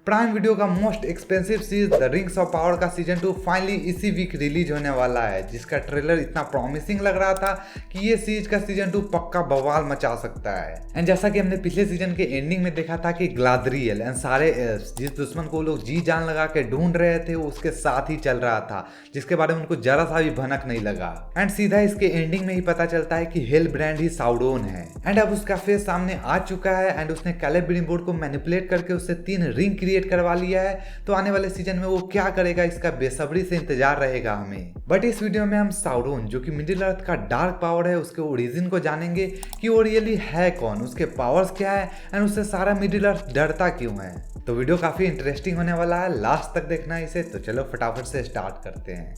Prime video का most expensive series the rings of power का season 2 finally इसी week release होने वाला है, जिसका ट्रेलर इतना प्रॉमिसिंग लग रहा था कि ये सीरीज का सीजन 2 पक्का बवाल मचा सकता है। एंड जैसा कि हमने पिछले सीजन के एंडिंग में देखा था कि ग्लाद्रियल एंड सारे एल्फ्स जिस दुश्मन को लोग जी जान लगा के ढूंढ रहे थे वो उसके साथ ही चल रहा था, जिसके बारे में उनको जरा सा भी भनक नहीं लगा। एंड सीधा इसके एंडिंग में ही पता चलता है कि हेल ब्रांड ही साउडोन है एंड अब उसका फेस सामने आ चुका है एंड उसने कैलेब्रिम्बोर्ड को मैनिपुलेट करके उससे 3 रिंग क्रिएट करवा लिया है। तो आने वाले सीजन में वो क्या करेगा इसका बेसब्री से इंतजार रहेगा हमें। बट इस वीडियो में हम साउडोन जो कि मिडिल अर्थ का डार्क पावर है उसके ओरिजिन को जानेंगे कि वो रियली है कौन, उसके पावर्स क्या है एंड उससे सारा मिडिल अर्थ डरता क्यों है। तो वीडियो काफी इंटरेस्टिंग होने वाला है, लास्ट तक देखना इसे। तो चलो फटाफट से स्टार्ट करते हैं।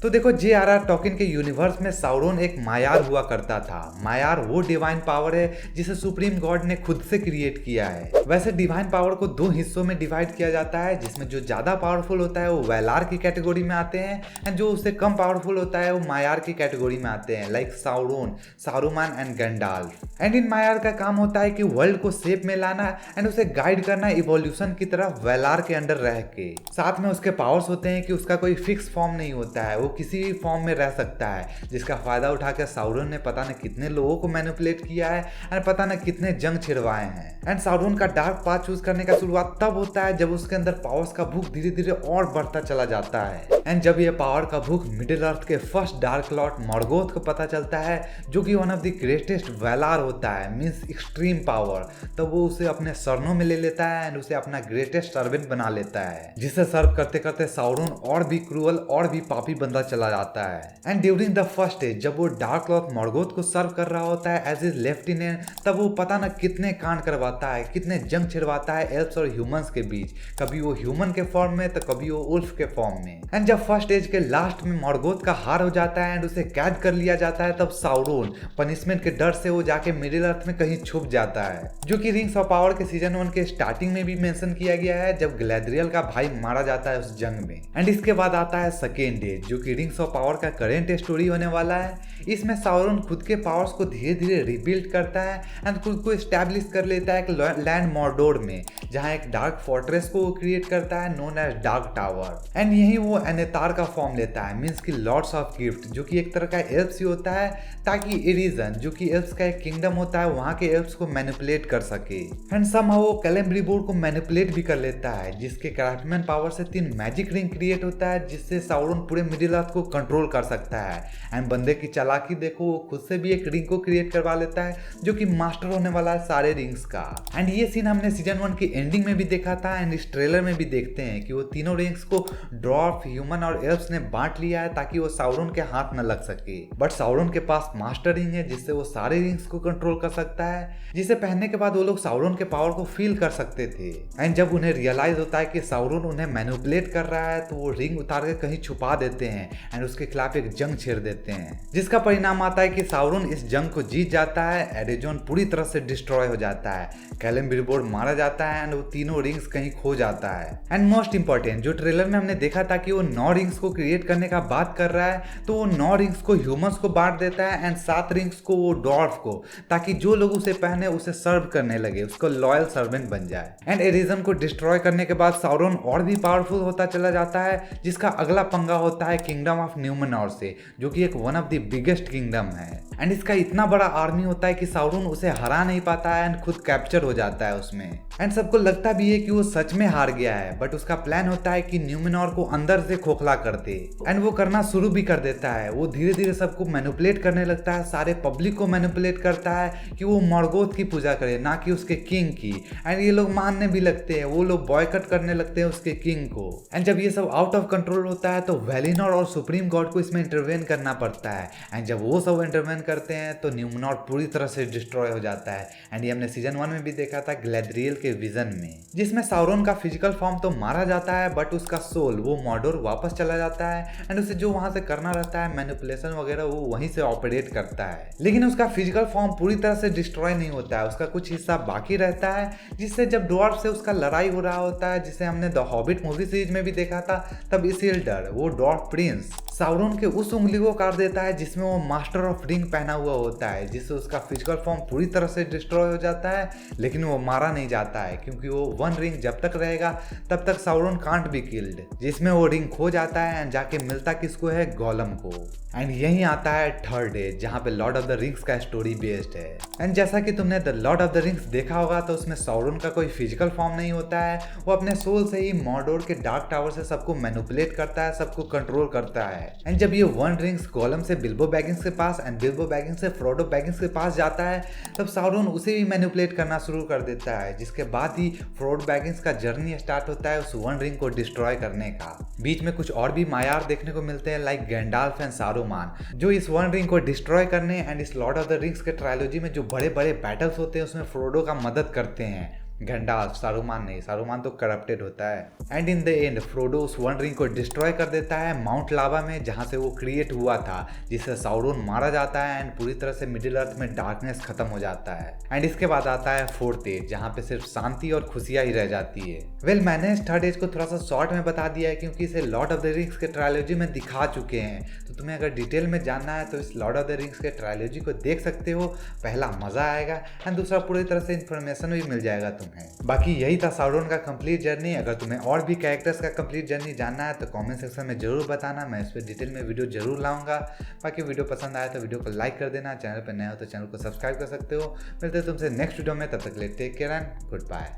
तो देखो J.R.R. टॉकिन के यूनिवर्स में साउरोन एक मायार हुआ करता था। मायार वो डिवाइन पावर है जिसे सुप्रीम गॉड ने खुद से क्रिएट किया है। वैसे डिवाइन पावर को 2 हिस्सों में डिवाइड किया जाता है, जिसमें जो ज्यादा पावरफुल होता है वो वेलार की कैटेगरी में आते हैं एंड जो उससे कम पावरफुल होता है वो मायार की कैटेगरी में आते हैं, like Sauron, Saruman and Gandalf. And in Maiar का काम होता है कि वर्ल्ड को शेप में लाना एंड उसे गाइड करना इवोल्यूशन की तरफ वेलार के अंडर रह के। साथ में उसके पावर्स होते हैं कि उसका कोई फिक्स फॉर्म नहीं होता है, किसी भी फॉर्म में रह सकता है, जिसका फायदा उठाकर साउरोन ने पता न कितने लोगों को मैनिपुलेट किया है और पता न कितने जंग छिड़वाए हैं। एंड साउरोन का डार्क पाथ चूज करने का शुरुआत तब होता है जब उसके अंदर पावर्स का भूख धीरे धीरे और बढ़ता चला जाता है। एंड जब ये पावर का भूख मिडिल अर्थ के फर्स्ट डार्क लॉर्ड मॉर्गोथ को पता चलता है, जो कि वन ऑफ द ग्रेटेस्ट वेलार होता है, मींस एक्सट्रीम पावर, तो वो उसे अपने सरनों में ले लेता है एंड उसे अपना ग्रेटेस्ट सर्वेंट बना लेता है, जिसे सर्व करते करते साउरोन और भी क्रूअल और भी पापी बनता चला जाता है। And during the first day जब वो डार्क लॉर्ड मॉर्गोथ को सर्व कर रहा होता है एज इज लेफ्टिनेंट, तब वो पता न कितने कांड करवाता है, कितने जंग छिड़वाता है एल्फ्स और ह्यूमंस के बीच, कभी वो ह्यूमन के फॉर्म में तो कभी वो उल्फ के फॉर्म में। एंड जब फर्स्ट एज के लास्ट में मॉर्गोथ का हार हो जाता है एंड उसे कैद कर लिया जाता है, तब साउरोन पनिशमेंट के डर से वो जाके मिडिल अर्थ में कहीं छुप जाता है, जो कि रिंग्स ऑफ पावर के सीजन 1 के स्टार्टिंग में भी मेंशन किया गया है, जब ग्लैद्रियल का भाई मारा जाता है उस जंग में। एंड इसके बाद आता है सेकेंड डे, जो कि रिंग्स ऑफ पावर का करेंट स्टोरी होने वाला है। इसमें साउरोन खुद के पावर्स को धीरे धीरे रिबिल्ड करता है एंड खुद को एस्टैब्लिश कर लेता है एक लैंड मॉर्डोर में, जहां एक डार्क फोर्ट्रेस को क्रिएट करता है known as dark tower. And यही वो एनेतार का फॉर्म लेता है, मींस की लॉर्ड्स ऑफ गिफ्ट, जो कि एक तरह का एल्फ्स ही होता है, ताकि एरिजन जो कि एल्फ्स का एक किंगडम होता है वहां के एल्फ्स को मैनिपुलेट कर सके। एंड समहाउ वो कैलेब्रिम्बोर्ड को मैनिपुलेट भी कर लेता है, जिसके क्राफ्टमैन पावर से 3 मैजिक रिंग क्रिएट होता है, जिससे साउरोन पूरे मिडिल अर्थ को कंट्रोल कर सकता है। एंड बंदे की चालाकी देखो, वो खुद से भी एक रिंग को क्रिएट करवा लेता है, जो कि मास्टर होने वाला है सारे रिंग्स का। एंड ये सीन हमने सीजन 1 की एंडिंग में भी देखा था एंड इस ट्रेलर में भी देखते हैं कि वो तीनों रिंग्स को ड्वार्फ, ह्यूमन और एल्फ्स ने बांट लिया है ताकि वो साउरोन के हाथ न लग सके। बट साउरोन के पास मास्टर रिंग है जिससे वो सारे रिंग्स को कंट्रोल कर सकता है, जिसे पहनने के बाद वो लोग साउरोन के पावर को फील कर सकते थे। एंड जब उन्हें रियलाइज होता है कि साउरोन उन्हें मैनिपुलेट कर रहा है, तो वो रिंग उतार के कहीं छुपा देते हैं एंड उसके खिलाफ एक जंग छेड़ देते हैं, जिसका परिणाम आता है कि साउरोन इस जंग को जीत जाता है। एरेजोन पूरी तरह से डिस्ट्रॉय हो जाता है, कैलेब्रिम्बोर्ड मारा जाता है एंड वो तीनों रिंग्स कहीं खो जाता है। एंड मोस्ट इंपॉर्टेंट, जो ट्रेलर में हमने देखा था कि वो 9 रिंग्स को क्रिएट करने का बात कर रहा है, तो वो 9 रिंग्स को ह्यूमंस को बांट देता है एंड 7 रिंग्स को वो डॉर्फ को, ताकि जो लोग उसे पहने उसे सर्व करने लगे, उसको लॉयल सर्वेंट बन जाए। एंड एरिजन को डिस्ट्रॉय करने के बाद साउरोन और भी पावरफुल होता चला जाता है, जिसका अगला पंगा होता है किंगडम ऑफ न्यूमेनॉर से, जो कि एक one of the biggest kingdom है। एंड इसका इतना बड़ा आर्मी होता है कि साउरोन उसे हरा नहीं पाता है एंड खुद कैप्चर हो जाता है उसमें। एंड सबको लगता भी है कि वो सच में हार गया है, बट उसका प्लान होता है कि न्यूमेनॉर को अंदर से खोखला कर दे। एंड वो करना शुरू भी कर देता है, वो धीरे धीरे सबको मैनिपुलेट करने लगता है, सारे पब्लिक को मैनिपुलेट करता है कि वो मॉर्गोथ की पूजा करे, ना कि उसके किंग की। एंड ये लोग मानने भी लगते हैं, वो लोग बॉयकट करने लगते हैं उसके किंग को। एंड जब ये सब आउट ऑफ कंट्रोल होता है, तो वेलिनोर और सुप्रीम गॉड को इसमें इंटरवेन करना पड़ता है। एंड जब वो सब इंटरवेन करते हैं तो न्यूमेनॉर पूरी तरह से डिस्ट्रॉय हो जाता है। एंड ये हमने सीजन 1 में भी देखा था ग्लैद्रियल के विजन में, जिसमें साउरोन का फिजिकल फॉर्म तो मारा जाता है, बट उसका सोल वो मॉर्डोर वापस चला जाता है एंड उसे जो वहां से करना रहता है मैनिपुलेशन वगैरह वो वहीं से ऑपरेट करता है। लेकिन उसका फिजिकल फॉर्म पूरी तरह से डिस्ट्रॉय नहीं होता है, उसका कुछ हिस्सा बाकी रहता है, जिससे जब ड्वार्फ से उसका लड़ाई हो रहा होता है, जिसे हमने द हॉबिट मूवी सीरीज में भी देखा था, तब इसिल्डर वो ड्वार्फ प्रिंस साउरन के उस उंगली को काट देता है जिसमें वो मास्टर ऑफ रिंग पहना हुआ होता है, जिससे उसका फिजिकल फॉर्म पूरी तरह से डिस्ट्रॉय हो जाता है। लेकिन वो मारा नहीं जाता है क्योंकि वो वन रिंग जब तक रहेगा तब तक साउरन कांट बी किल्ड, जिसमें वो रिंग खो जाता है एंड जाके मिलता किसको है, गोलम को। एंड यही आता है थर्ड डे जहाँ पे लॉर्ड ऑफ द रिंग्स का स्टोरी बेस्ड है। एंड जैसा कि तुमने the Lord of the rings देखा होगा तो उसमें साउरन का कोई फिजिकल फॉर्म नहीं होता है, वो अपने सोल से ही मॉर्डोर के डार्क टावर से सबको मैनिपुलेट करता है, सबको कंट्रोल करता है। एंड जब ये वन रिंग्स गोलम से बिल्बो बैगिंग्स के पास एंड बिल्बो बैगिंग्स से फ्रोडो बैगिंग्स के पास जाता है, तब साउरन उसे भी मैनिपुलेट करना शुरू कर देता है, जिसके बाद ही फ्रोडो बैगिंग्स का जर्नी स्टार्ट होता है उस वन रिंग को डिस्ट्रॉय करने का। बीच में कुछ और भी मायार देखने को मिलते हैं लाइक गैंडाल्फ एंड सारुमान, जो इस वन रिंग को डिस्ट्रॉय करने एंड इस लॉर्ड ऑफ द रिंग्स के ट्रायलॉजी में जो बड़े बड़े बैटल्स होते हैं उसमें फ्रोडो का मदद करते हैं। गैंडाल्फ, सारुमान नहीं, सारुमान तो करप्टेड होता है। And in the end Frodo उस वन रिंग को डिस्ट्रॉय कर देता है माउंट लावा में, जहाँ से वो क्रिएट हुआ था, जिससे साउरन मारा जाता है एंड पूरी तरह से मिडिल अर्थ में डार्कनेस खत्म हो जाता है। एंड इसके बाद आता है फोर्थ एज जहाँ पे सिर्फ शांति और खुशियाँ ही रह जाती है। वेल मैंने इस थर्ड एज को थोड़ा सा शॉर्ट में बता दिया है क्योंकि इसे लॉर्ड ऑफ द रिंग्स के ट्रायलॉजी में दिखा चुके हैं, तो तुम्हें अगर डिटेल में जानना है तो इस लॉर्ड ऑफ द रिंग्स के ट्रायलॉजी को देख सकते हो। पहला मजा आएगा एंड दूसरा पूरी तरह से इन्फॉर्मेशन भी मिल जाएगा तुम्हें। बाकी यही था साउरन का कंप्लीट जर्नी। अगर तुम्हें और भी कैरेक्टर्स का कंप्लीट जर्नी जानना है तो कमेंट सेक्शन में जरूर बताना, मैं इस पर डिटेल में वीडियो जरूर लाऊंगा। बाकी वीडियो पसंद आया तो वीडियो को लाइक कर देना, चैनल पर नए हो तो चैनल को सब्सक्राइब कर सकते हो। मिलते हैं तुमसे नेक्स्ट वीडियो में, तब तक के लिए take care and good bye.